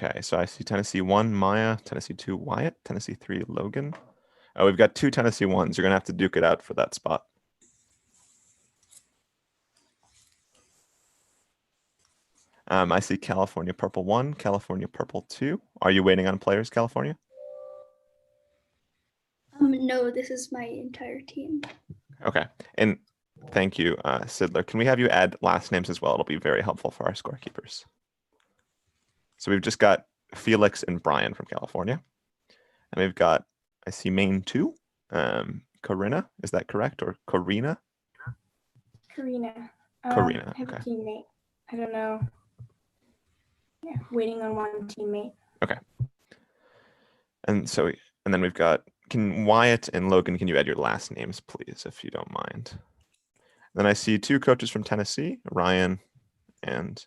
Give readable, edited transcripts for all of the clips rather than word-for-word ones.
Okay, so I see Tennessee 1, Maya, Tennessee 2, Wyatt, Tennessee 3, Logan. Oh, we've got 2 Tennessee 1s. You're going to have to duke it out for that spot. I see California Purple 1, California Purple 2. Are you waiting on players, California? No, this is my entire team. Okay, and thank you, Sidler. Can we have you add last names as well? It'll be very helpful for our scorekeepers. So we've just got Felix and Brian from California. And we've got, I see Maine 2, Karina. Is that correct? Or Karina? Karina. Karina, I have okay. a teammate. I don't know. Yeah, waiting on one teammate. Okay. And so, and then we've got, can Wyatt and Logan, can you add your last names, please, if you don't mind? Then I see 2 coaches from Tennessee, Ryan and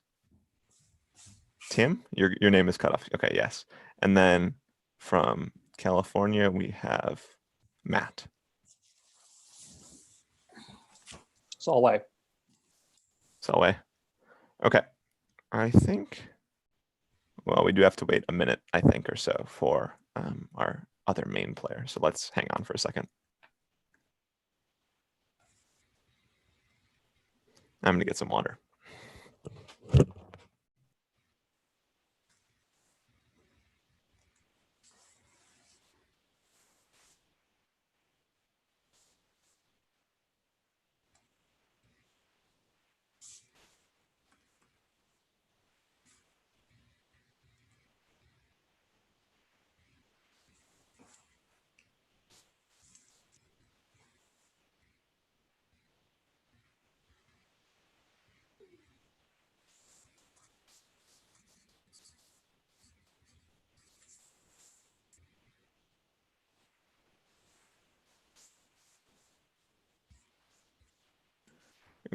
Tim. Your name is cut off. Okay, yes. And then from California, we have Matt. Solway. Solway. Okay. I think, well, we do have to wait a minute, I think, or so for our other main player. So let's hang on for a second. I'm going to get some water.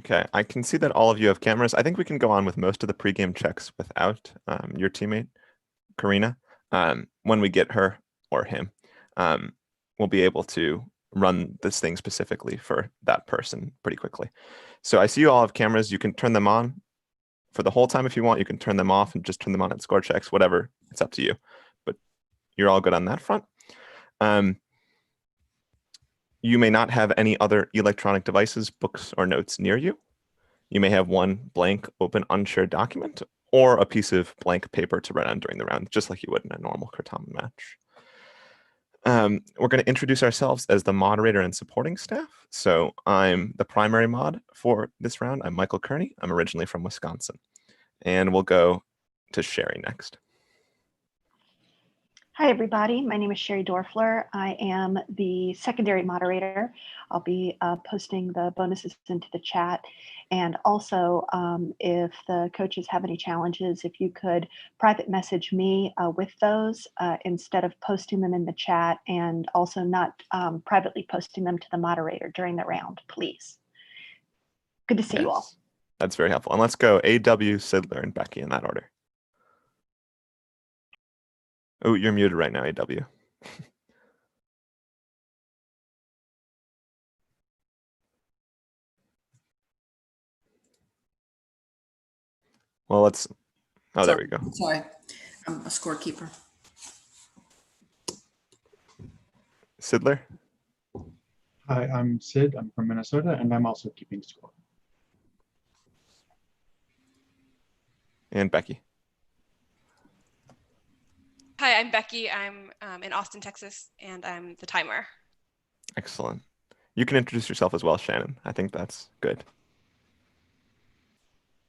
Okay, I can see that all of you have cameras. I think we can go on with most of the pregame checks without your teammate, Karina. When we get her or him, we'll be able to run this thing specifically for that person pretty quickly. So I see you all have cameras. You can turn them on for the whole time if you want. You can turn them off and just turn them on at score checks, whatever. It's up to you. But you're all good on that front. You may not have any other electronic devices, books, or notes near you. You may have one blank, open, unshared document, or a piece of blank paper to write on during the round, just like you would in a normal Certamen match. We're going to introduce ourselves as the moderator and supporting staff. So I'm the primary mod for this round. I'm Michael Kearney. I'm originally from Wisconsin. And we'll go to Sherry next. Hi, everybody. My name is Sherry Dorfler. I am the secondary moderator. I'll be posting the bonuses into the chat. And also, if the coaches have any challenges, if you could private message me with those instead of posting them in the chat, and also not privately posting them to the moderator during the round, please. Good to see you all. That's very helpful. And let's go A.W., Sidler, and Becky in that order. Oh, you're muted right now, AW. Well, let's, oh, there we go. Sorry, I'm a scorekeeper. Sidler? Hi, I'm Sid. I'm from Minnesota, and I'm also keeping score. And Becky? Hi, I'm Becky. I'm in Austin, Texas, and I'm the timer. Excellent. You can introduce yourself as well, Shannon. I think that's good.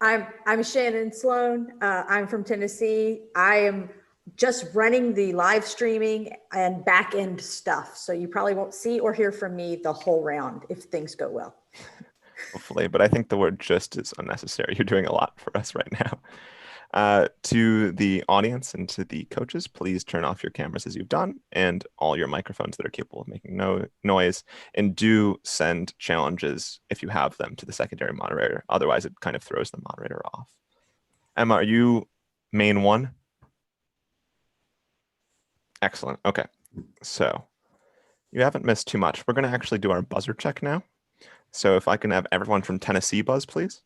I'm Shannon Sloan. I'm from Tennessee. I am just running the live streaming and back end stuff. So you probably won't see or hear from me the whole round if things go well. Hopefully, but I think the word just is unnecessary. You're doing a lot for us right now. To the audience and to the coaches, please turn off your cameras as you've done and all your microphones that are capable of making no noise, and do send challenges if you have them to the secondary moderator. Otherwise, it kind of throws the moderator off. Emma, are you main one? Excellent. Okay. So you haven't missed too much. We're going to actually do our buzzer check now. So if I can have everyone from Tennessee buzz, please.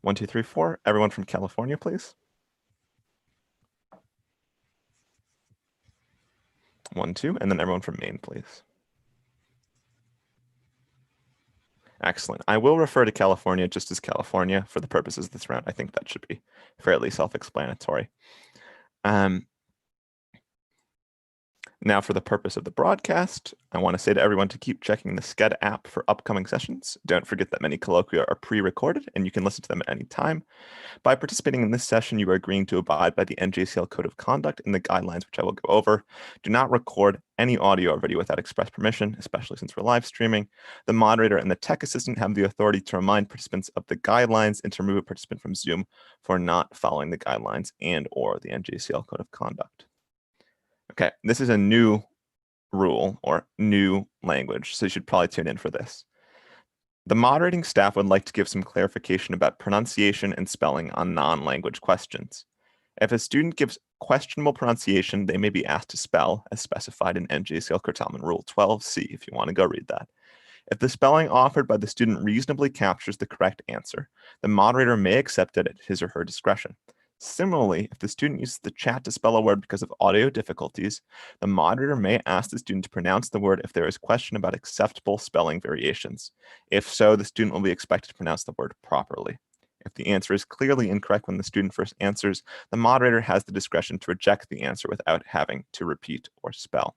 1, 2, 3, 4. Everyone from California, please. 1, 2, and then everyone from Maine, please. Excellent. I will refer to California just as California for the purposes of this round. I think that should be fairly self-explanatory. Now, for the purpose of the broadcast, I want to say to everyone to keep checking the Sched app for upcoming sessions. Don't forget that many colloquia are pre-recorded and you can listen to them at any time. By participating in this session, you are agreeing to abide by the NJCL Code of Conduct and the guidelines, which I will go over. Do not record any audio or video without express permission, especially since we're live streaming. The moderator and the tech assistant have the authority to remind participants of the guidelines and to remove a participant from Zoom for not following the guidelines and or the NJCL Code of Conduct. Okay, this is a new rule or new language, so you should probably tune in for this. The moderating staff would like to give some clarification about pronunciation and spelling on non-language questions. If a student gives questionable pronunciation, they may be asked to spell as specified in NJCL Certamen Rule 12C if you want to go read that. If the spelling offered by the student reasonably captures the correct answer, the moderator may accept it at his or her discretion. Similarly, if the student uses the chat to spell a word because of audio difficulties, the moderator may ask the student to pronounce the word if there is question about acceptable spelling variations. If so, the student will be expected to pronounce the word properly. If the answer is clearly incorrect when the student first answers, the moderator has the discretion to reject the answer without having to repeat or spell.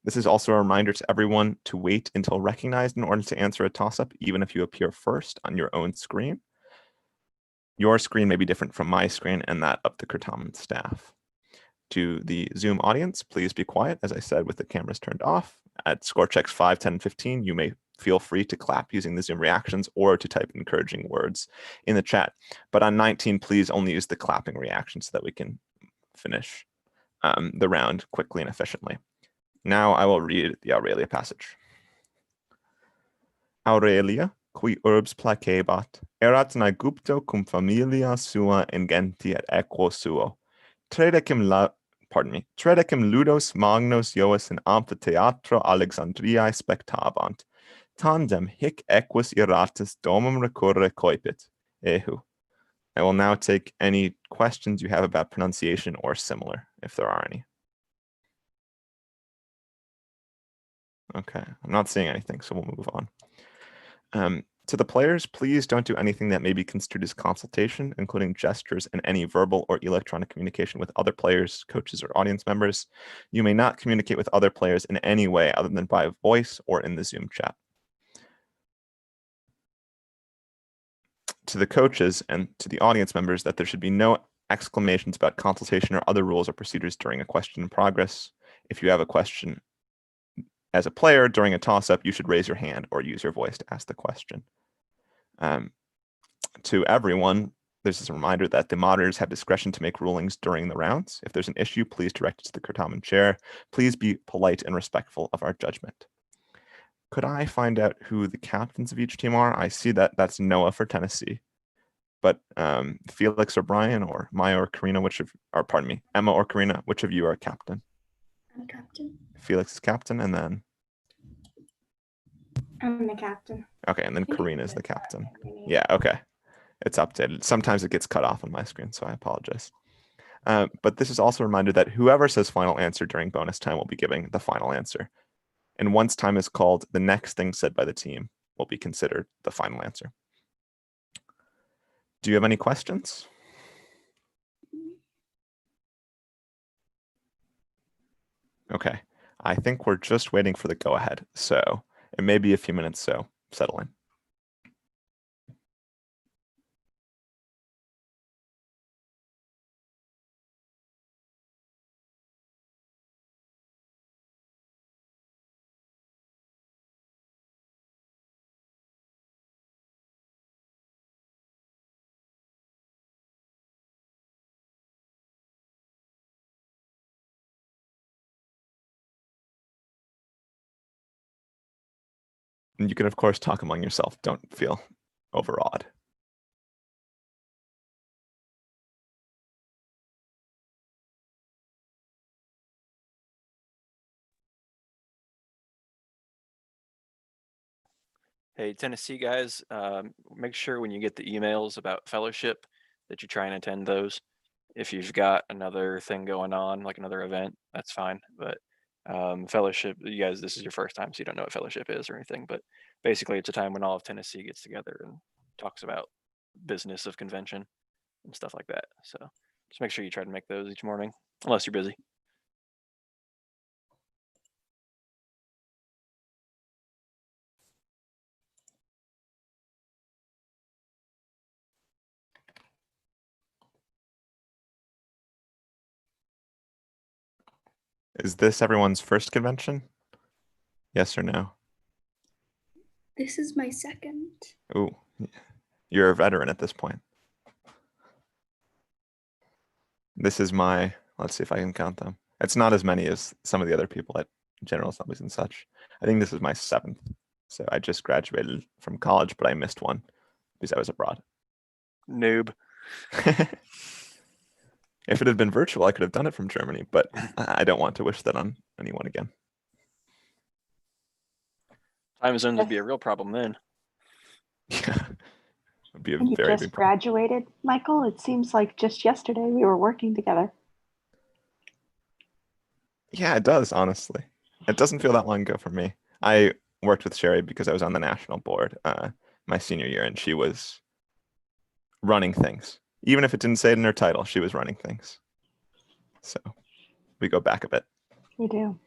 This is also a reminder to everyone to wait until recognized in order to answer a toss-up, even if you appear first on your own screen. Your screen may be different from my screen and that of the Certamen staff. To the Zoom audience, please be quiet, as I said, with the cameras turned off. At score checks 5, 10, 15, you may feel free to clap using the Zoom reactions or to type encouraging words in the chat. But on 19, please only use the clapping reaction so that we can finish the round quickly and efficiently. Now I will read the Aurelia passage. Aurelia, qui urbs placebat, erat in Aegypto cum familia sua ingenti et equo suo. Tredecim ludos magnos Ioas in amphitheatro Alexandriae spectabant. Tandem hic equus iratus domum recurre coipit. Ehu. I will now take any questions you have about pronunciation or similar, if there are any. Okay, I'm not seeing anything, so we'll move on. To the players, please don't do anything that may be construed as consultation, including gestures and any verbal or electronic communication with other players, coaches, or audience members. You may not communicate with other players in any way other than by voice or in the Zoom chat. To the coaches and to the audience members, that there should be no exclamations about consultation or other rules or procedures during a question in progress. If you have a question as a player during a toss-up, you should raise your hand or use your voice to ask the question. To everyone, there's this reminder that the moderators have discretion to make rulings during the rounds. If there's an issue, please direct it to the Certamen chair. Please be polite and respectful of our judgment. Could I find out who the captains of each team are? I see that that's Noah for Tennessee. But Felix or Brian or Maya or Karina, Emma or Karina, which of you are captain? I'm captain. Felix is captain, and then? I'm the captain. Okay, and then Karina is the captain. Yeah, okay. It's updated. Sometimes it gets cut off on my screen, so I apologize. But this is also a reminder that whoever says final answer during bonus time will be giving the final answer. And once time is called, the next thing said by the team will be considered the final answer. Do you have any questions? Okay, I think we're just waiting for the go-ahead. So it may be a few minutes, so settle in. And you can, of course, talk among yourself. Don't feel overawed. Hey, Tennessee guys, make sure when you get the emails about fellowship that you try and attend those. if you've got another thing going on, like another event, that's fine. But fellowship, you guys, this is your first time, so you don't know what fellowship is or anything. But basically, it's a time when all of Tennessee gets together and talks about business of convention and stuff like that. So just make sure you try to make those each morning, unless you're busy. Is this everyone's first convention? Yes or no? This is my second. Ooh, you're a veteran at this point. This is my, let's see if I can count them. It's not as many as some of the other people at General Assemblies and such. I think this is my 7th. So I just graduated from college, but I missed one because I was abroad. Noob. If it had been virtual, I could have done it from Germany, but I don't want to wish that on anyone again. Time zones would be a real problem then. Yeah, it would be a And you very just big problem. graduated, Michael? It seems like just yesterday we were working together. Yeah, it does, honestly. It doesn't feel that long ago for me. I worked with Sherry because I was on the national board my senior year, and she was running things. Even if it didn't say it in her title, she was running things. So we go back a bit. We do.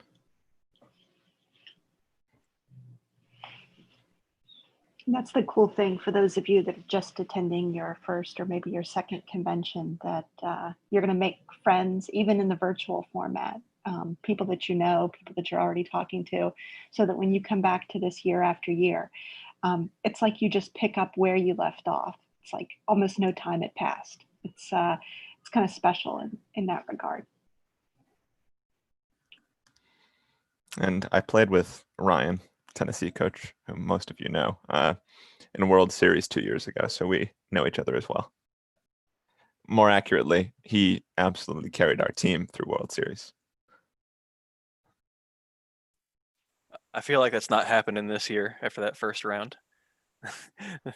And that's the cool thing for those of you that are just attending your first or maybe your second convention, that you're going to make friends even in the virtual format. People that you know, people that you're already talking to, so that when you come back to this year after year, it's like you just pick up where you left off. It's like almost no time had passed. It's kind of special in that regard. And I played with Ryan, Tennessee coach, who most of you know, in World Series 2 years ago. So we know each other as well. More accurately, he absolutely carried our team through World Series. I feel like that's not happening this year after that first round.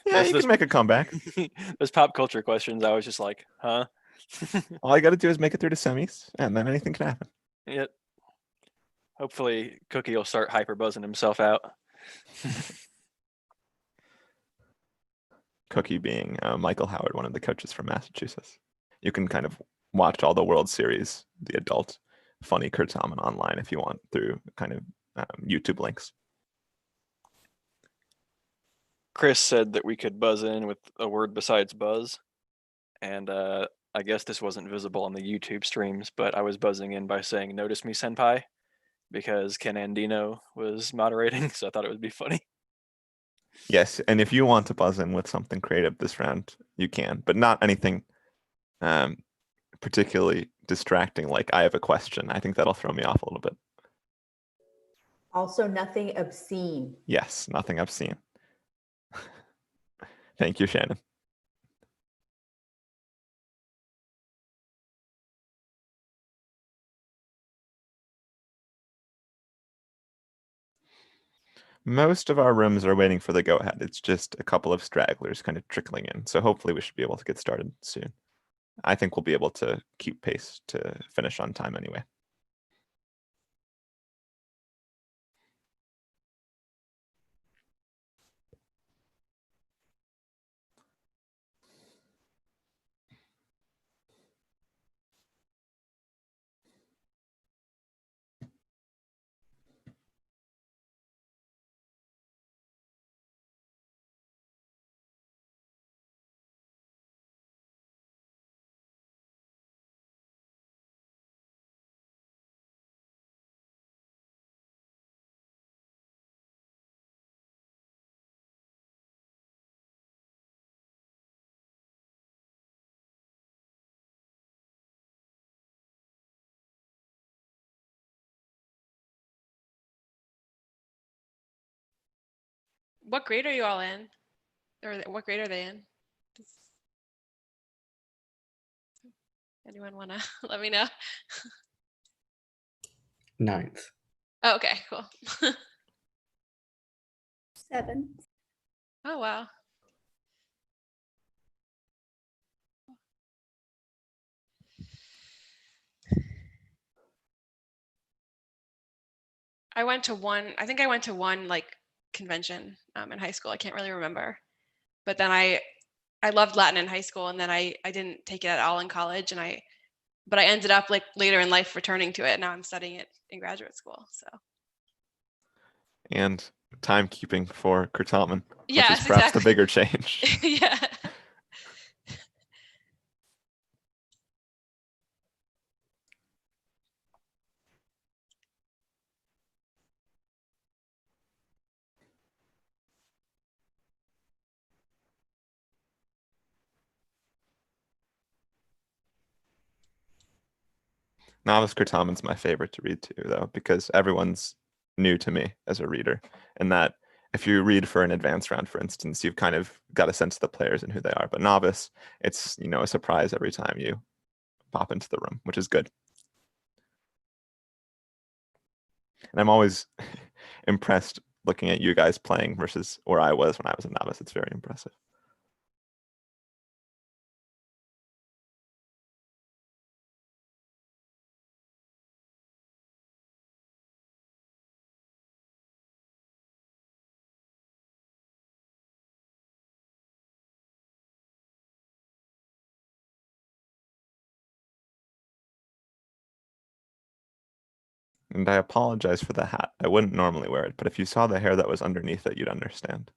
Yeah, you can make a comeback. Those pop culture questions, I was just like, huh? All I got to do is make it through to semis, and then anything can happen. Yep. Hopefully Cookie will start hyper buzzing himself out. Cookie being Michael Howard, one of the coaches from Massachusetts. You can kind of watch all the World Series, the adult funny Certamen online if you want, through kind of YouTube links. Chris said that we could buzz in with a word besides buzz. And I guess this wasn't visible on the YouTube streams, but I was buzzing in by saying, "Notice me, senpai," because Ken Andino was moderating, so I thought it would be funny. Yes, and if you want to buzz in with something creative this round, you can, but not anything particularly distracting, like I have a question. I think that'll throw me off a little bit. Also, nothing obscene. Yes, nothing obscene. Thank you, Shannon. Most of our rooms are waiting for the go-ahead. It's just a couple of stragglers kind of trickling in. So hopefully we should be able to get started soon. I think we'll be able to keep pace to finish on time anyway. What grade are you all in? Or what grade are they in? Anyone want to let me know? 9th. Oh, okay, cool. 7. Oh, wow. I went to one. I think I went to one like convention in high school. I can't really remember, but then I loved Latin in high school, and then I didn't take it at all in college, but I ended up like later in life returning to it. Now I'm studying it in graduate school. So And timekeeping for Certamen, which yes, is perhaps the exactly. bigger change. Yeah. Novice Certamen's my favorite to read too, though, because everyone's new to me as a reader. And that if you read for an advanced round, for instance, you've kind of got a sense of the players and who they are. But Novice, it's, you know, a surprise every time you pop into the room, which is good. And I'm always impressed looking at you guys playing versus where I was when I was a novice. It's very impressive. And I apologize for the hat. I wouldn't normally wear it, but if you saw the hair that was underneath it, you'd understand.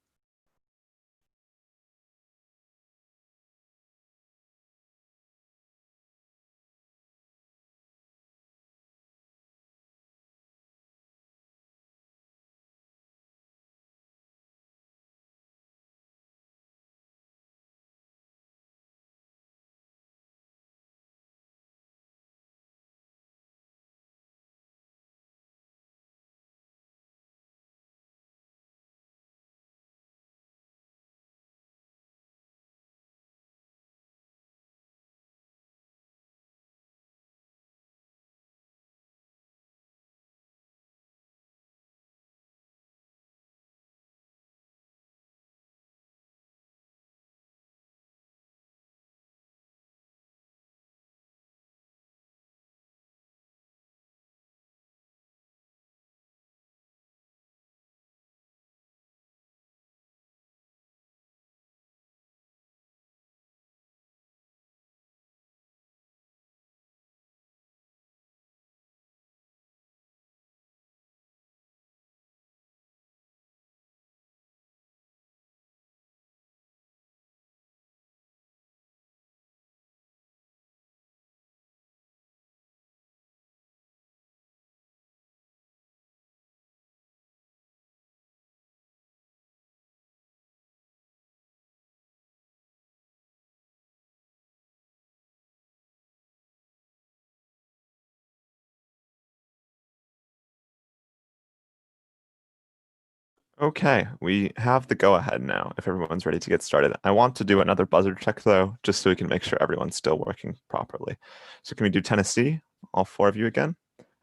Okay, we have the go-ahead now, if everyone's ready to get started. I want to do another buzzer check, though, just so we can make sure everyone's still working properly. So can we do Tennessee, all four of you again?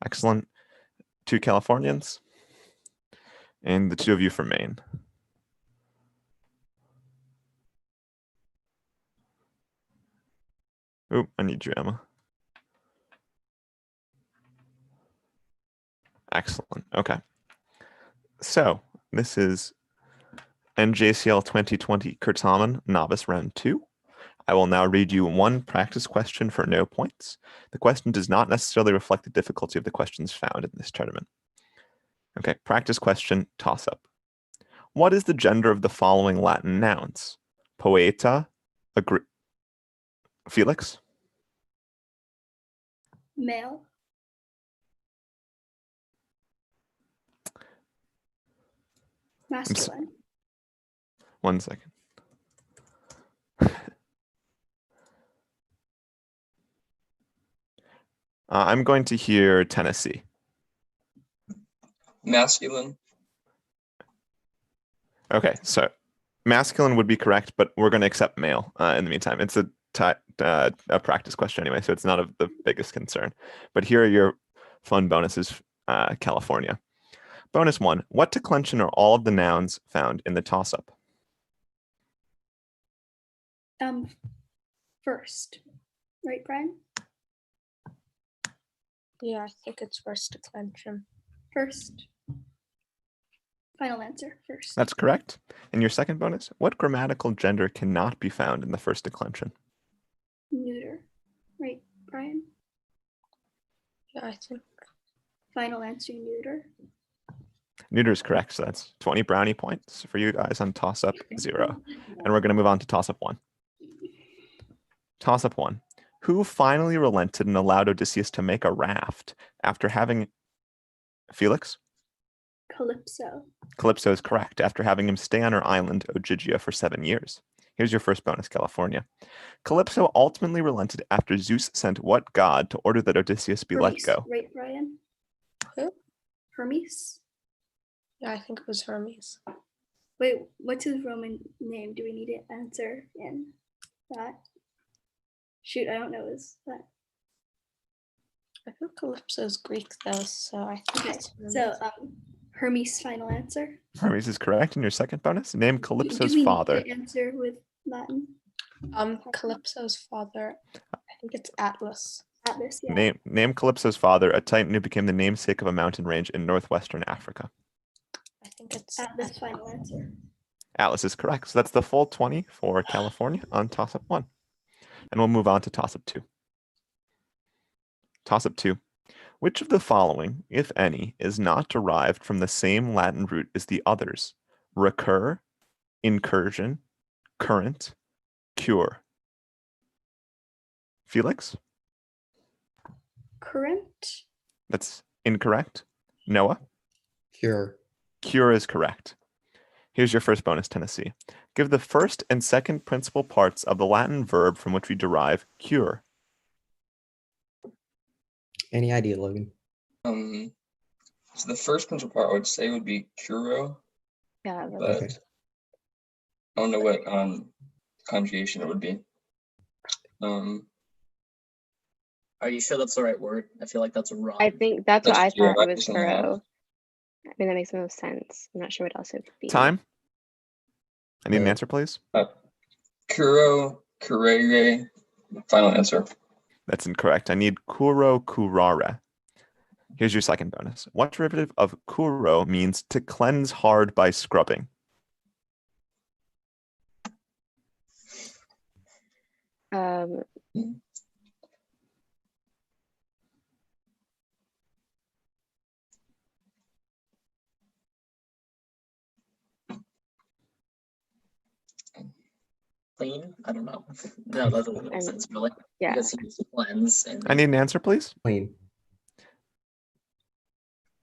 Excellent. 2 Californians, and the 2 of you from Maine. Oop, I need you, Emma. Excellent, okay. So this is NJCL 2020 Certamen Novice Round 2. I will now read you one practice question for no points. The question does not necessarily reflect the difficulty of the questions found in this tournament. Okay, practice question, toss-up. What is the gender of the following Latin nouns? Poeta, Felix? Male. Masculine. 1 second. I'm going to hear Tennessee. Masculine. Okay, so masculine would be correct, but we're going to accept male in the meantime. It's a practice question anyway, so it's not of the biggest concern. But here are your fun bonuses, California. Bonus 1, what declension are all of the nouns found in the toss-up? First. Right, Brian? Yeah, I think it's first declension. First. Final answer first. That's correct. And your second bonus, what grammatical gender cannot be found in the first declension? Neuter. Right, Brian? Yeah, I think. Final answer, neuter. Neuter is correct. So that's 20 brownie points for you guys on toss-up 0. And we're going to move on to toss-up 1. Toss-up 1. Who finally relented and allowed Odysseus to make a raft after having Felix? Calypso. Calypso is correct, after having him stay on her island, Ogygia, for 7 years. Here's your first bonus, California. Calypso ultimately relented after Zeus sent what god to order that Odysseus be let Hermes, go? right, Brian? Who? Hermes? Yeah, I think it was Hermes. Wait, what's his Roman name? Do we need to answer in that? Shoot, I don't know. Is that I think Calypso is Greek though, so I think okay? it's Hermes. So, Hermes, final answer. Hermes is correct. And your second bonus, name Do Calypso's we need father. to answer with Latin? Calypso's father, I think it's Atlas. Atlas, yeah. Name Calypso's father, a titan who became the namesake of a mountain range in northwestern Africa. I think it's Atlas, final answer. Atlas is correct. So that's the full 20 for California on toss-up 1. And we'll move on to toss-up 2. Toss-up 2. Which of the following, if any, is not derived from the same Latin root as the others? Recur, incursion, current, cure. Felix? Current. That's incorrect. Noah? Cure. Cure is correct. Here's your first bonus, Tennessee. Give the first and second principal parts of the Latin verb from which we derive cure. Any idea, Logan? So the first principal part I would say would be curo, yeah. but Okay. I don't know what conjugation it would be. Are you sure that's the right word? I feel like that's wrong. I think that's what I That's true. thought I it was just don't know. furrow. I mean, that makes the most sense. I'm not sure what else it could be. Time? I need an answer, please. Curo, curere, final answer. That's incorrect. I need curo, curare. Here's your second bonus. What derivative of curo means to cleanse hard by scrubbing? Clean? I don't know. No, that doesn't make sense, really. Yeah. Because he needs to cleanse. And I need an answer, please. Clean.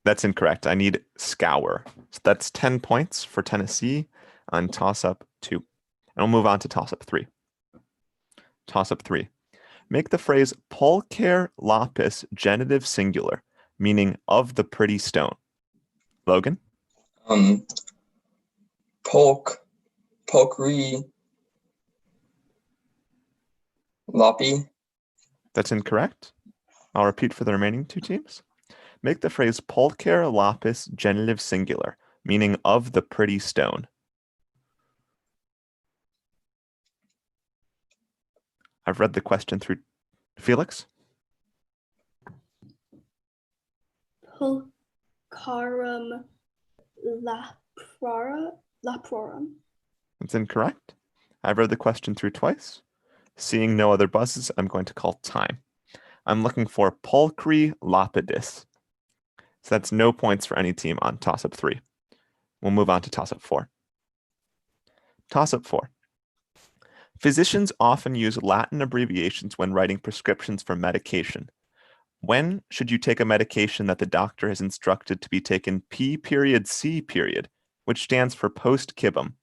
That's incorrect. I need scour. So that's 10 points for Tennessee on toss-up 2. And we'll move on to toss-up 3. Toss-up 3. Make the phrase pulcher lapis genitive singular, meaning of the pretty stone. Logan? Pulchri, lapi. That's incorrect. I'll repeat for the remaining 2 teams. Make the phrase pulcher lapis genitive singular, meaning of the pretty stone. I've read the question through. Felix? Pulcharum laprorum. That's incorrect. I've read the question through twice. Seeing no other buzzes, I'm going to call time. I'm looking for pulchri lapidis. So that's no points for any team on toss-up 3. We'll move on to toss-up 4. Toss-up 4. Physicians often use Latin abbreviations when writing prescriptions for medication. When should you take a medication that the doctor has instructed to be taken P.C., which stands for post-kibum?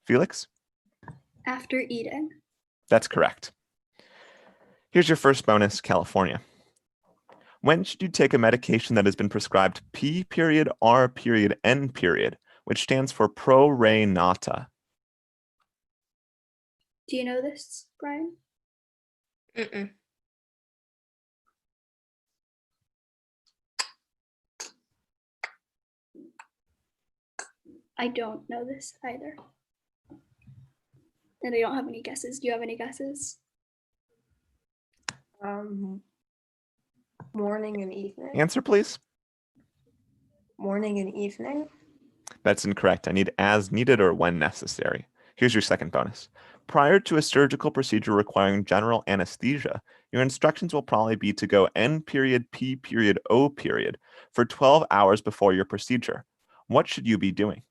Felix? After eating. That's correct. Here's your first bonus, California. When should you take a medication that has been prescribed P.R.N., which stands for pro re nata? Do you know this, Brian? Mm-mm. I don't know this either. And I don't have any guesses. Do you have any guesses? Morning and evening. Answer, please. Morning and evening. That's incorrect. I need as needed or when necessary. Here's your second bonus. Prior to a surgical procedure requiring general anesthesia, your instructions will probably be to go N period P period O period for 12 hours before your procedure. What should you be doing?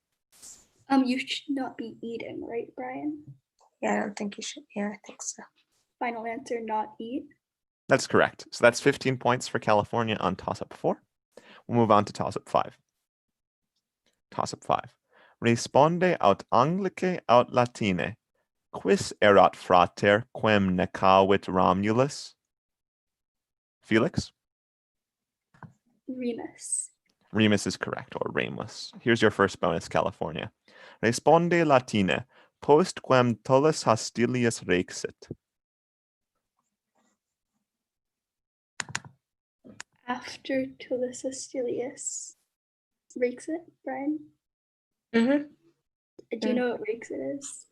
You should not be eating, right, Brian? Yeah, I don't think you should. Yeah, I think so. Final answer, not eat. That's correct. So that's 15 points for California on toss-up 4. We'll move on to toss-up 5. Toss-up 5. Responde aut Anglice aut Latine. Quis erat frater quem necavit Romulus? Felix? Remus. Remus is correct, or Ramus. Here's your first bonus, California. Responde Latine, post quem Tullus Hostilius rexit. After Tullus Hostilius. Rexit, Brian? Mm-hmm. Do you know what Rexit is?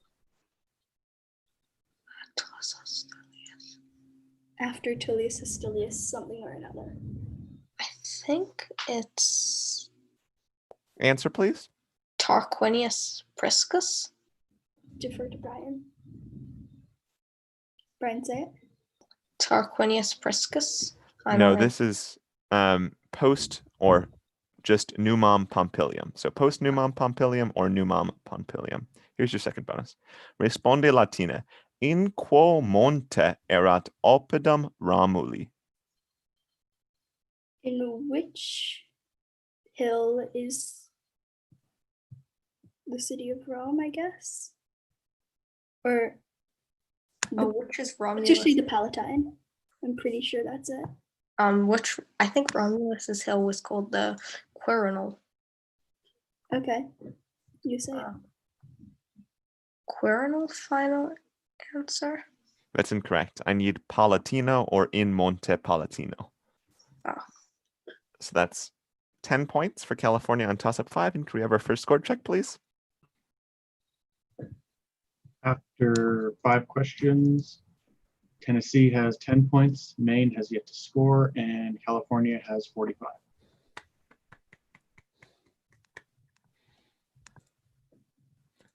After Tullius Hostilius, something or another. I think it's Answer, please. Tarquinius Priscus. Defer to Brian. Brian, say it. Tarquinius Priscus. No, this is post or just Numam Pompilium. So post Numam Pompilium or Numam Pompilium. Here's your second bonus. Responde Latine. In quo monte erat oppidum Romuli? In which hill is the city of Rome, I guess? Or which is Romulus? It's usually the Palatine. I'm pretty sure that's it. Which I think Romulus's hill was called the Quirinal. Okay. You say it. Quirinal final answer? That's incorrect. I need Palatino or in Monte Palatino. Oh. So that's 10 points for California on toss-up 5. And can we have our first score check, please? After 5 questions, Tennessee has 10 points, Maine has yet to score, and California has 45.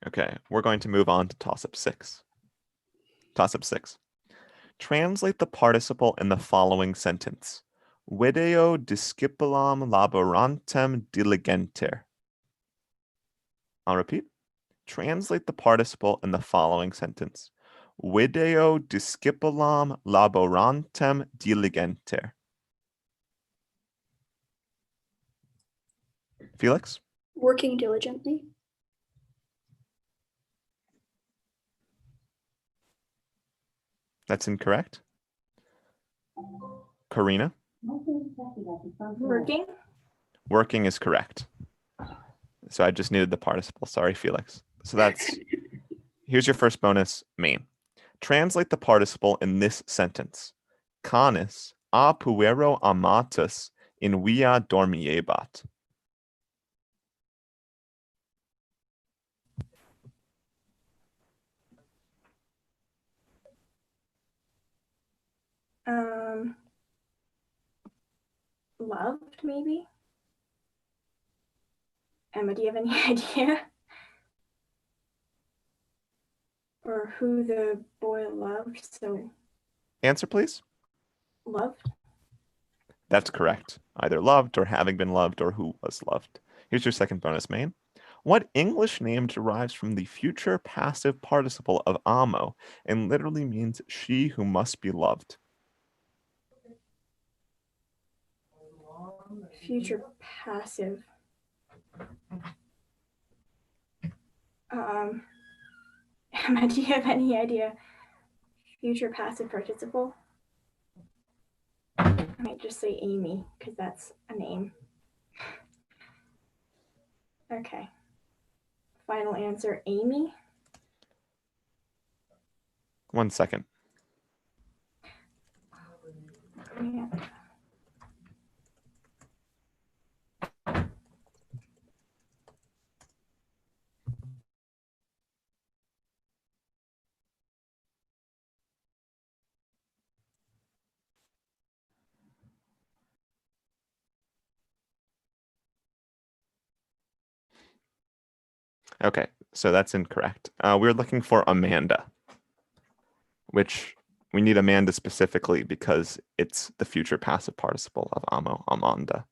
Okay, we're going to move on to toss-up 6. Toss-up 6. Translate the participle in the following sentence. Video discipulam laborantem diligenter. I'll repeat. Translate the participle in the following sentence. Video discipulam laborantem diligenter. Felix? Working diligently. That's incorrect. Karina? Working? Working is correct. So I just needed the participle. Sorry, Felix. So that's, here's your first bonus, Maine. Translate the participle in this sentence. Canis a puero amatus in via dormiebat. Loved, maybe? Emma, do you have any idea? Or who the boy loved? So, Answer, please. loved? That's correct. Either loved or having been loved or who was loved. Here's your second bonus, Maine. What English name derives from the future passive participle of amo and literally means she who must be loved? Future passive. Emma, do you have any idea? Future passive participle? I might just say Amy, because that's a name. Okay. Final answer, Amy? 1 second. Yeah. Okay, so that's incorrect. We're looking for Amanda, which we need Amanda specifically because it's the future passive participle of amo, Amanda.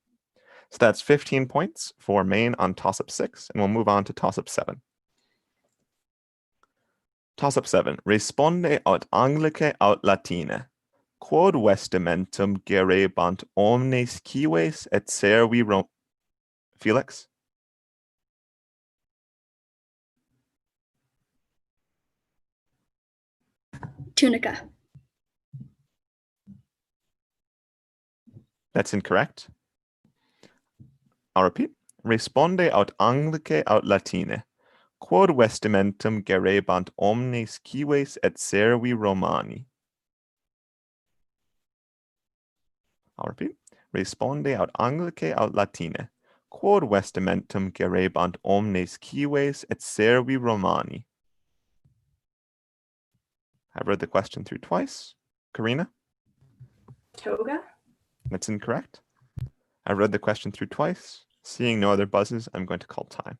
So that's 15 points for Maine on toss-up 6, and we'll move on to toss-up 7. Toss-up 7. Responde aut Anglice aut Latine. Quod vestimentum gerebant omnes cives et servi Felix? Tunica. That's incorrect. I'll repeat. Responde aut Anglice aut Latine. Quod vestimentum gerebant omnes cives et servi Romani. I'll repeat. Responde aut Anglice aut Latine. Quod vestimentum gerebant omnes cives et servi Romani. I've read the question through twice. Karina? Toga? That's incorrect. I've read the question through twice. Seeing no other buzzes, I'm going to call time.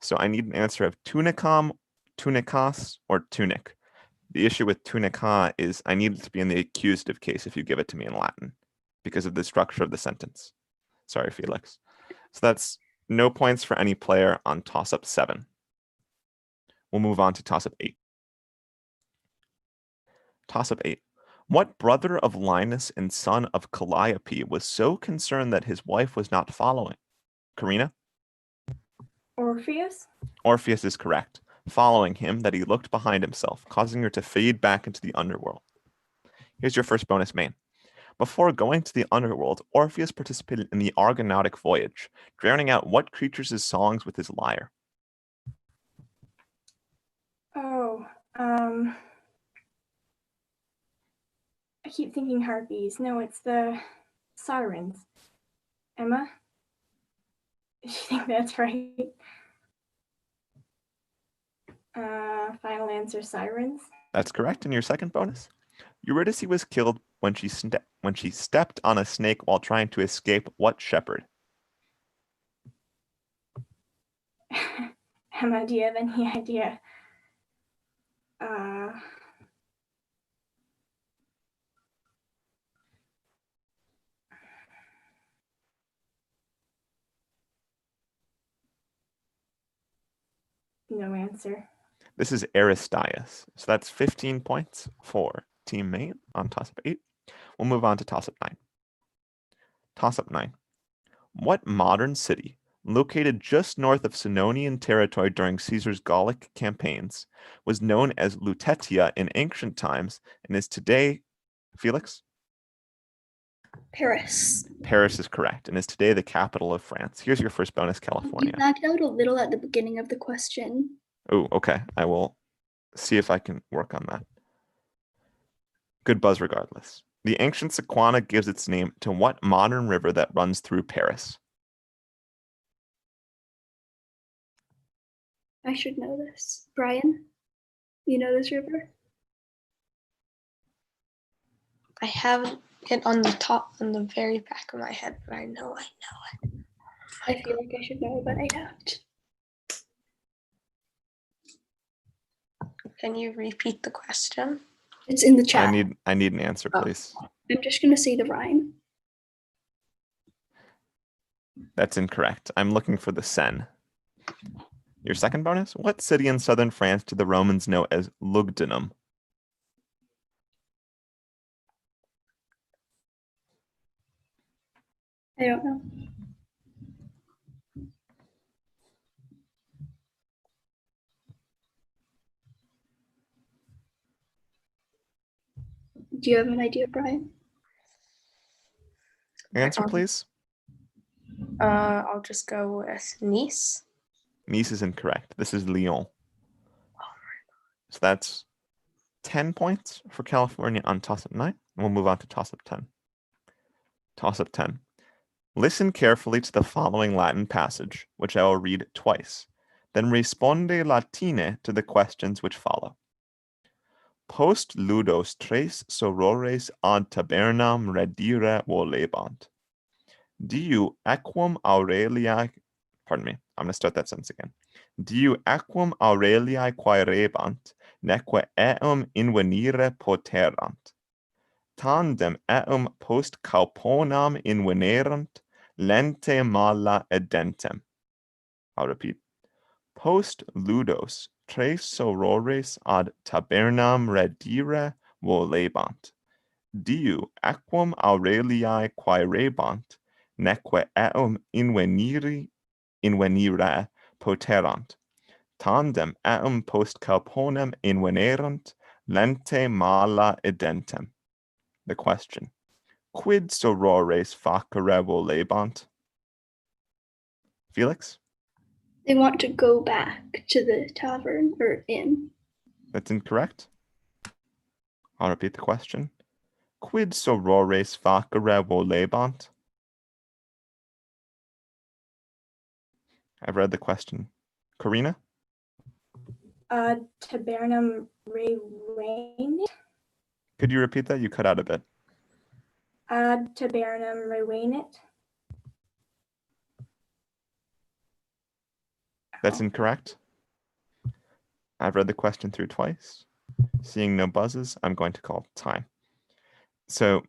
So I need an answer of tunicam, tunicas, or tunic. The issue with tunica is I need it to be in the accusative case if you give it to me in Latin because of the structure of the sentence. Sorry, Felix. So that's no points for any player on toss-up 7. We'll move on to toss-up 8. Toss-up 8. What brother of Linus and son of Calliope was so concerned that his wife was not following? Karina? Orpheus? Orpheus is correct. Following him, that he looked behind himself, causing her to fade back into the underworld. Here's your first bonus, Maine. Before going to the underworld, Orpheus participated in the Argonautic voyage, drowning out what creatures' songs with his lyre? Oh, I keep thinking harpies. No, it's the sirens. Emma? Do you think that's right? Final answer, sirens. That's correct. And your second bonus? Eurydice was killed when she stepped on a snake while trying to escape what shepherd? Emma, do you have any idea? No answer. This is Aristeas. So that's 15 points for Team Maine on toss-up 8. We'll move on to toss-up 9. Toss-up 9. What modern city, located just north of Sannonian territory during Caesar's Gallic campaigns, was known as Lutetia in ancient times and is today, Felix? Paris. Paris is correct and is today the capital of France. Here's your first bonus, California. You backed out a little at the beginning of the question. Oh, okay. I will see if I can work on that. Good buzz regardless. The ancient Sequana gives its name to what modern river that runs through Paris? I should know this. Brian, you know this river? I have it on the very back of my head, but I know it. I feel like I should know, but I don't. Can you repeat the question? It's in the chat. I need an answer, please. I'm just gonna say the Rhine. That's incorrect. I'm looking for the Seine. Your second bonus? What city in southern France did the Romans know as Lugdunum? I don't know. Do you have an idea, Brian? Answer, please. I'll just go with Nice. Nice is incorrect. This is Lyon. So that's 10 points for California on toss-up 9. And we'll move on to toss-up 10. Toss-up 10. Listen carefully to the following Latin passage, which I will read twice. Then responde Latine to the questions which follow. Post ludos tres sorores ad tabernam redire volebant. Diu equum Aurelia, pardon me, I'm going to start that sentence again. Diu equum Aureliae quaerebant, neque eum invenire poterant. Tandem eum post cauponam invenerant, lente mala edentem. I'll repeat. Post ludos tres sorores ad tabernam redire volebant. Diu equum Aureliae quaerebant, neque eum invenire poterant. Tandem eum post calponem invenerant, lente mala edentem. The question. Quid sorores facere volebant? Felix? They want to go back to the tavern or inn. That's incorrect. I'll repeat the question. Quid sorores facere volebant? I've read the question. Karina? Tabernum rewain. Could you repeat that? You cut out a bit. Tabernum rewainit. That's incorrect. I've read the question through twice. Seeing no buzzes, I'm going to call time. So,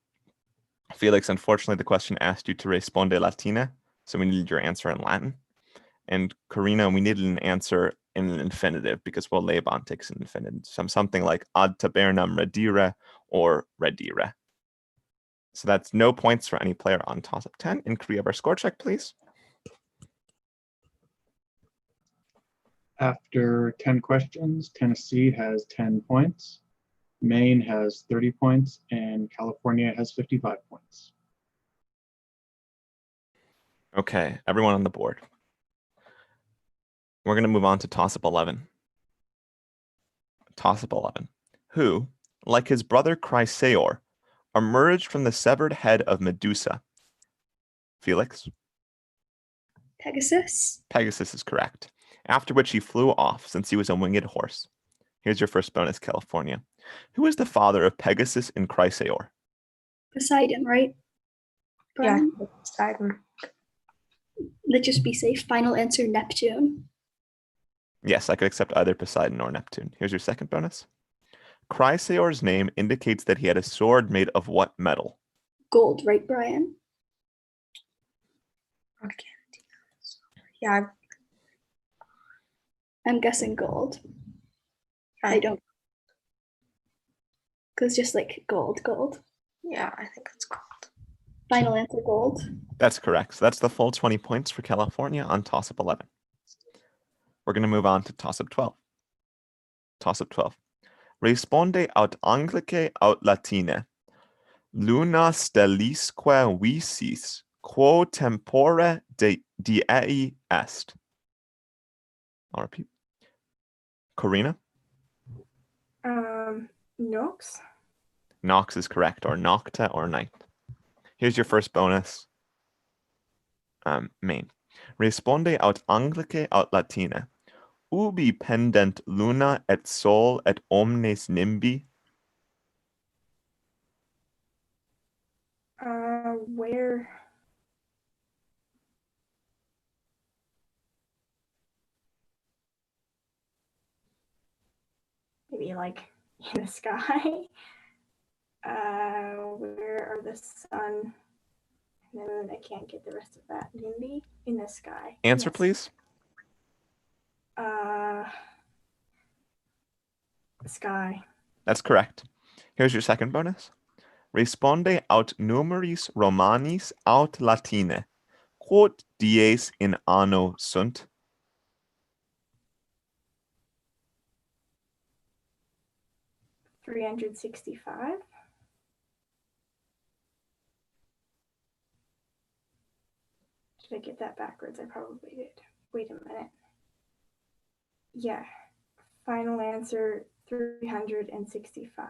Felix, unfortunately, the question asked you to responde Latina, so we needed your answer in Latin. And Karina, we needed an answer in an infinitive because volebant takes an infinitive. Something like ad tabernam redire or redire. So that's no points for any player on toss-up 10. And could we have our score check, please? After 10 questions, Tennessee has 10 points, Maine has 30 points, and California has 55 points. Okay, everyone on the board. We're going to move on to toss-up 11. Toss-up 11. Who, like his brother Chrysaor, emerged from the severed head of Medusa? Felix? Pegasus? Pegasus is correct. After which he flew off, since he was a winged horse. Here's your first bonus, California. Who is the father of Pegasus and Chrysaor? Poseidon, right? Brian? Yeah, Poseidon. Let's just be safe. Final answer, Neptune. Yes, I could accept either Poseidon or Neptune. Here's your second bonus. Chrysaor's name indicates that he had a sword made of what metal? Gold, right, Brian? Okay. Yeah, I'm guessing gold. I I don't. Because just like gold. yeah, I think it's gold. Final answer, gold. That's correct. So that's the full 20 points for California on toss-up 11. We're going to move on to toss-up 12. Toss-up 12. Responde aut Anglice aut Latine. Luna stellisque visis, quo tempore diei est. I'll repeat. Corina? Nox. Nox is correct, or nocta, or night. Here's your first bonus. Main. Responde aut Anglice aut Latine. Ubi pendent luna et sol et omnes nimbi? Where? Maybe like in the sky. Where are the sun and the moon? I can't get the rest of that. Nimby in the sky. Answer, Yes. please. Sky. That's correct. Here's your second bonus. Responde aut numeris Romanis aut Latine. Quod dies in anno sunt? 365. Did I get that backwards? I probably did. Wait a minute. Yeah. Final answer 365.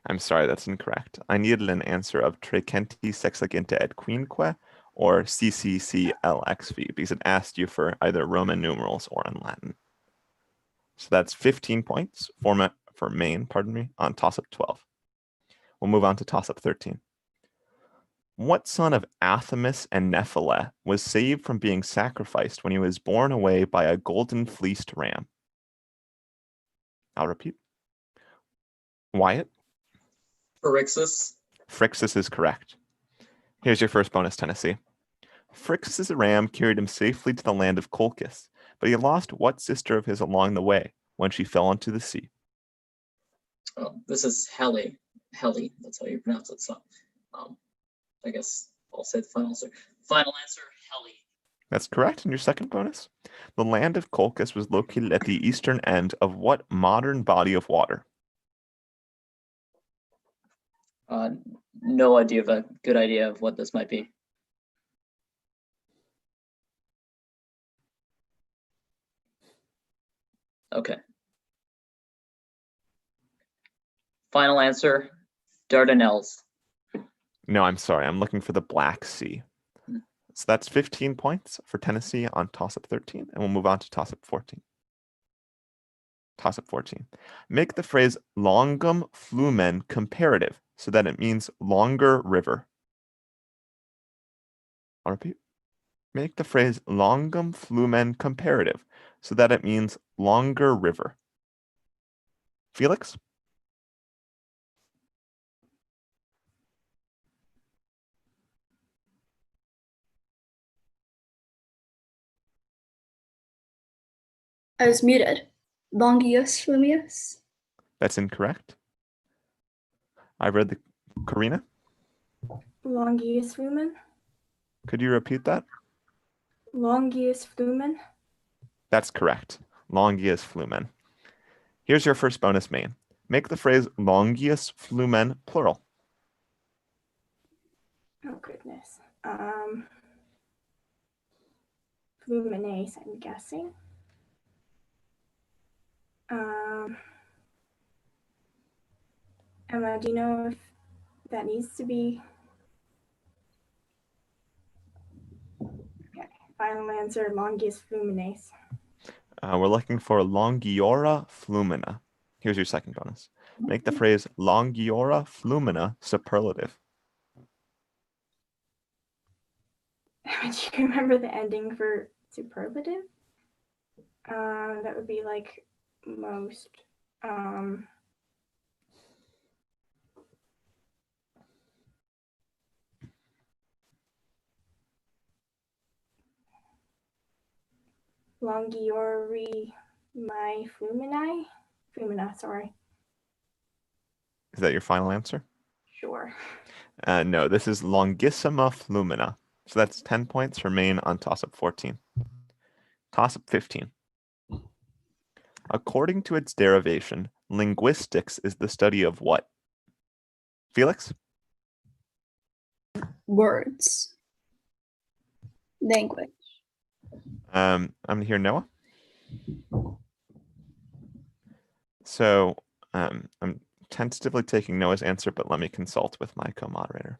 I'm sorry, that's incorrect. I needed an answer of trecenti sexagenta et quinque or CCCLXV because it asked you for either Roman numerals or in Latin. So that's 15 points for Maine, on toss-up 12. We'll move on to toss-up 13. What son of Athamas and Nephilah was saved from being sacrificed when he was borne away by a golden fleeced ram? I'll repeat. Wyatt? Phrixus. Phrixus is correct. Here's your first bonus, Tennessee. Phrixus' ram carried him safely to the land of Colchis, but he lost what sister of his along the way when she fell into the sea? Oh, this is Heli. Heli, that's how you pronounce it. So, I guess I'll say the final answer. Final answer, Heli. That's correct. And your second bonus? The land of Colchis was located at the eastern end of what modern body of water? No idea of a good idea of what this might be. Okay. Final answer, Dardanelles. No, I'm sorry. I'm looking for the Black Sea. So that's 15 points for Tennessee on toss-up 13, and we'll move on to toss-up 14. Toss-up 14. Make the phrase longum flumen comparative so that it means longer river. I'll repeat. Make the phrase longum flumen comparative so that it means longer river. Felix? I was muted. Longius Flumius. That's incorrect. I read the Karina. Longius flumen. Could you repeat that? Longius flumen. That's correct. Longius flumen. Here's your first bonus, Maine. Make the phrase longius flumen plural. Oh goodness. Fluminase, I'm guessing. Emma, do you know if that needs to be? Okay. Final answer, longius fluminase. We're looking for longiora flumina. Here's your second bonus. Make the phrase longiora flumina superlative. Do you remember the ending for superlative? That would be like most. Longiori my flumina, sorry. Is that your final answer? Sure. No, this is longissima flumina. So that's 10 points for Maine on toss-up 14. Toss-up 15. According to its derivation, linguistics is the study of what? Felix? Words. Language. I'm going to hear Noah. So I'm tentatively taking Noah's answer, but let me consult with my co-moderator.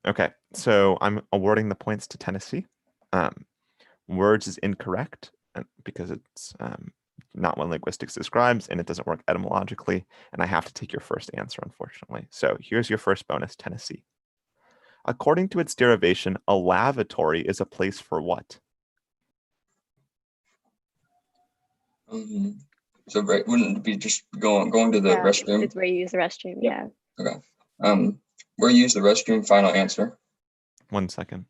Okay, so I'm awarding the points to Tennessee. Words is incorrect because it's not what linguistics describes, and it doesn't work etymologically, and I have to take your first answer, unfortunately. So here's your first bonus, Tennessee. According to its derivation, a lavatory is a place for what? So right, wouldn't it be just going to the restroom? It's where you use the restroom. Yeah. Okay. Where you use the restroom, final answer. 1 second.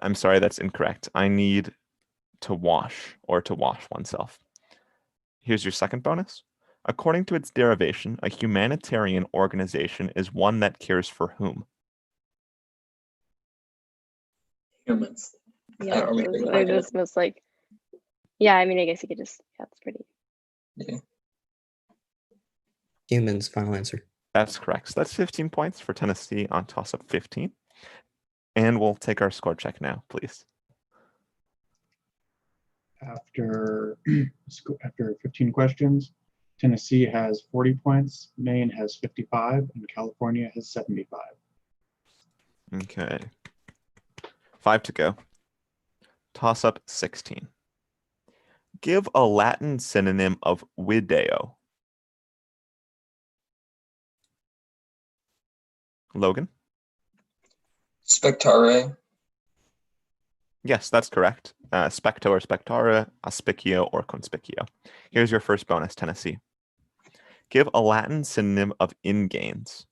I'm sorry, that's incorrect. I need to wash or to wash oneself. Here's your second bonus. According to its derivation, a humanitarian organization is one that cares for whom? Humans. Yeah, it was most like. Yeah, I mean, I guess you could just. Yeah, it's pretty. Yeah. Humans, final answer. That's correct. So that's 15 points for Tennessee on toss-up 15. And we'll take our score check now, please. After 15 questions, Tennessee has 40 points, Maine has 55, and California has 75. Okay. 5 to go. Toss-up 16. Give a Latin synonym of video. Logan? Spectare. Yes, that's correct. Specto or spectara, auspicio or conspicio. Here's your first bonus, Tennessee. Give a Latin synonym of ingains.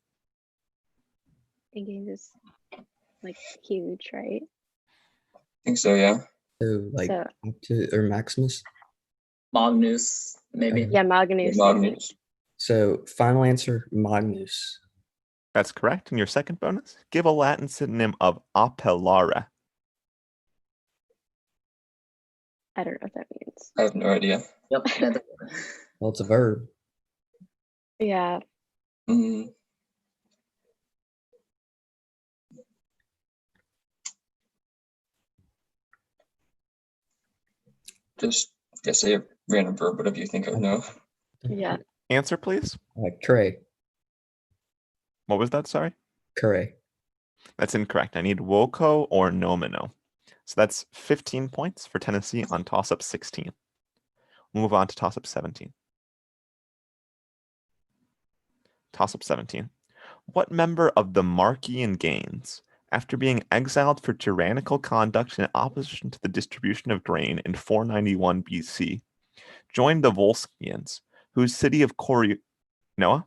In-games is like huge, right? I think so, yeah. So like So or Maximus. Magnus, maybe. yeah, Magnus. Magnus. So final answer, Magnus. That's correct. And your second bonus, give a Latin synonym of appellare. I don't know what that means. I have no idea. Yep. Well, it's a verb. Yeah. Mm, just say a random verb, whatever you think I would know. Yeah. Answer, please. Cray. What was that? Sorry. Cray. That's incorrect. I need woco or nomino. So that's 15 points for Tennessee on toss-up 16. We'll move on to toss-up 17. Toss-up 17. What member of the Markian Gains, after being exiled for tyrannical conduct in opposition to the distribution of grain in 491 BC, joined the Volscians, whose city of Noah?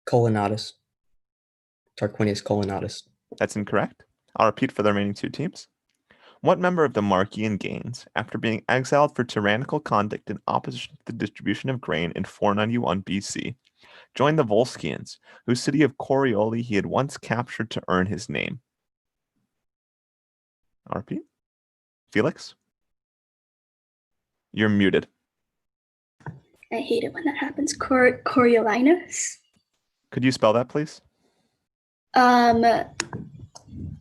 Colonnatus. Tarquinius Colonnatus. That's incorrect. I'll repeat for the remaining two teams. What member of the Markian Gains, after being exiled for tyrannical conduct in opposition to the distribution of grain in 491 BC, joined the Volscians, whose city of Corioli he had once captured to earn his name? I'll repeat. Felix? You're muted. I hate it when that happens. Coriolanus? Could you spell that, please?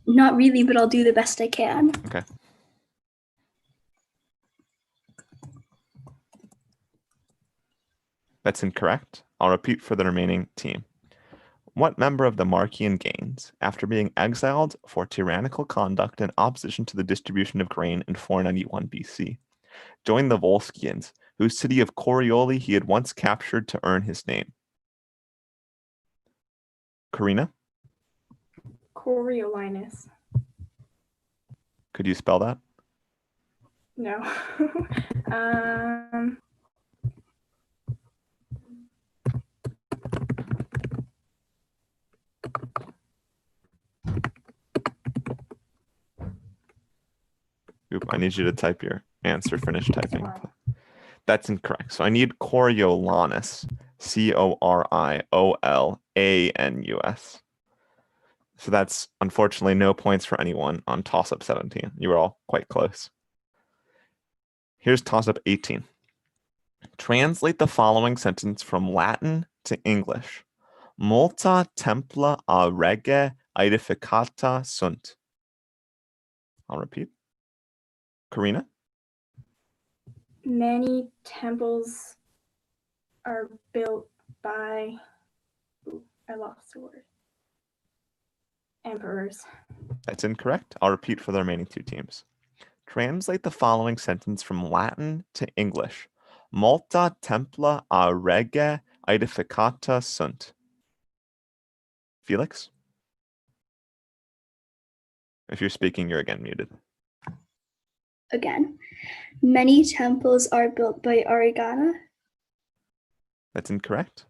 Not really, but I'll do the best I can. Okay. That's incorrect. I'll repeat for the remaining team. What member of the Markian Gains, after being exiled for tyrannical conduct in opposition to the distribution of grain in 491 BC, joined the Volscians, whose city of Corioli he had once captured to earn his name? Karina? Coriolanus. Could you spell that? No. Oop, I need you to type your answer. Finish typing. That's incorrect. So I need Coriolanus. Coriolanus. So that's unfortunately no points for anyone on toss-up 17. You were all quite close. Here's toss-up 18. Translate the following sentence from Latin to English. Multa templa a rege aedificata sunt. I'll repeat. Karina? Many temples are built by, I lost the word, emperors. That's incorrect. I'll repeat for the remaining two teams. Translate the following sentence from Latin to English. Multa templa a rege aedificata sunt. Felix? If you're speaking, you're again muted. Again, many temples are built by Origana. That's incorrect.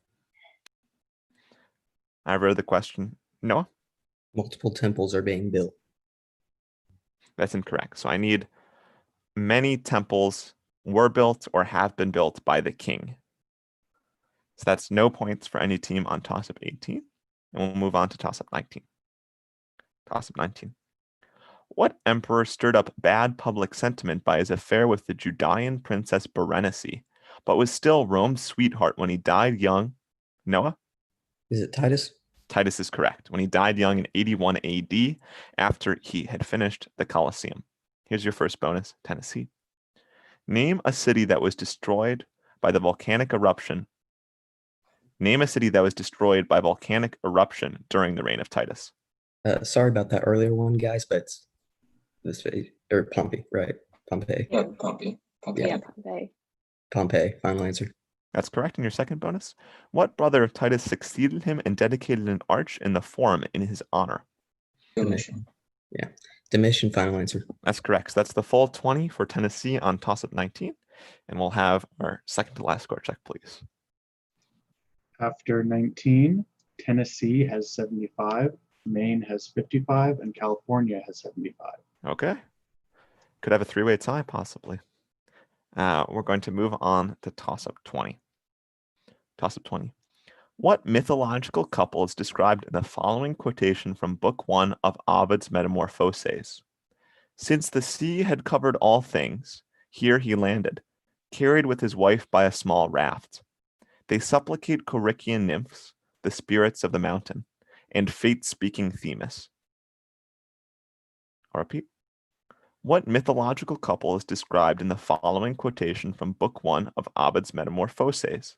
I read the question. Noah? Multiple temples are being built. That's incorrect. So I need many temples were built or have been built by the king. So that's no points for any team on toss-up 18. And we'll move on to toss-up 19. Toss-up 19. What emperor stirred up bad public sentiment by his affair with the Judean princess Berenice, but was still Rome's sweetheart when he died young? Noah? Is it Titus? Titus is correct. When he died young in 81 AD after he had finished the Colosseum. Here's your first bonus, Tennessee. Name a city that was destroyed by the volcanic eruption. Name a city that was destroyed by volcanic eruption during the reign of Titus. Sorry about that earlier one, guys, but it's this or Pompey, right? Pompeii. Yeah, Pompey. Yeah, Pompeii. Pompeii. Final answer. That's correct. In your second bonus, what brother of Titus succeeded him and dedicated an arch in the Forum in his honor? Domitian. Yeah, Domitian. Final answer. That's correct. So that's the full 20 for Tennessee on toss-up 19, and we'll have our second to last score check, please. After 19, Tennessee has 75, Maine has 55, and California has 75. Okay. Could have a three-way tie, possibly. We're going to move on to toss-up 20. Toss-up 20. What mythological couple is described in the following quotation from Book 1 of Ovid's Metamorphoses? Since the sea had covered all things, here he landed, carried with his wife by a small raft. They supplicate Corycian nymphs, the spirits of the mountain, and fate-speaking Themis. I'll repeat. What mythological couple is described in the following quotation from Book 1 of Ovid's Metamorphoses?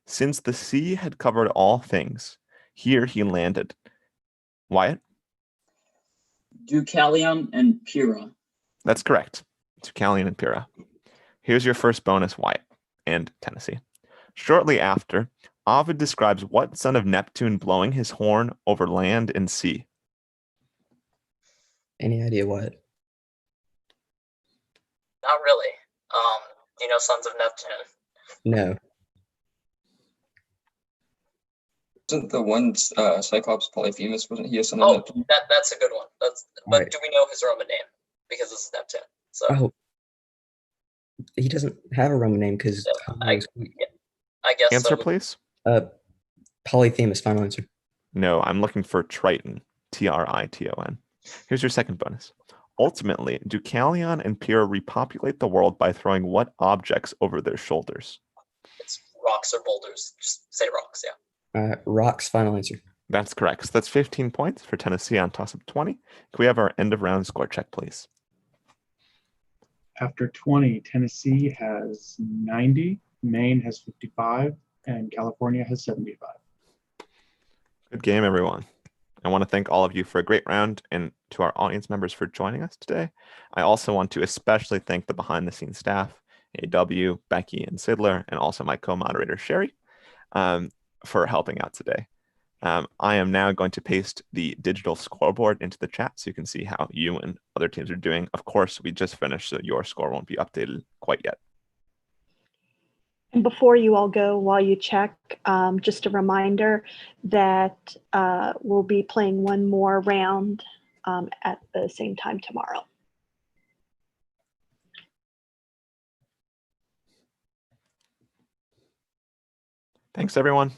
Since the sea had covered all things, here he landed. Wyatt? Deucalion and Pyrrha. That's correct. Deucalion and Pyrrha. Here's your first bonus, Wyatt and Tennessee. Shortly after, Ovid describes what son of Neptune blowing his horn over land and sea? Any idea what? Not really. Do you know Sons of Neptune? No. Wasn't the one Cyclops Polyphemus, wasn't he a son of Oh, Neptune? that's a good one. But Right. do we know his Roman name? Because this is Neptune. So Oh, he doesn't have a Roman name because I guess Answer, so. please. Polyphemus. Final answer. No, I'm looking for Triton. Triton. Here's your second bonus. Ultimately, Deucalion and Pyrrha repopulate the world by throwing what objects over their shoulders? It's rocks or boulders. Just say rocks, yeah. Rocks. Final answer. That's correct. So that's 15 points for Tennessee on toss-up 20. Can we have our end of round score check, please? After 20, Tennessee has 90, Maine has 55, and California has 75. Good game, everyone. I want to thank all of you for a great round and to our audience members for joining us today. I also want to especially thank the behind-the-scenes staff, AW, Becky, and Sidler, and also my co-moderator, Sherry, for helping out today. I am now going to paste the digital scoreboard into the chat so you can see how you and other teams are doing. Of course, we just finished, so your score won't be updated quite yet. And before you all go, while you check, just a reminder that we'll be playing one more round at the same time tomorrow. Thanks, everyone.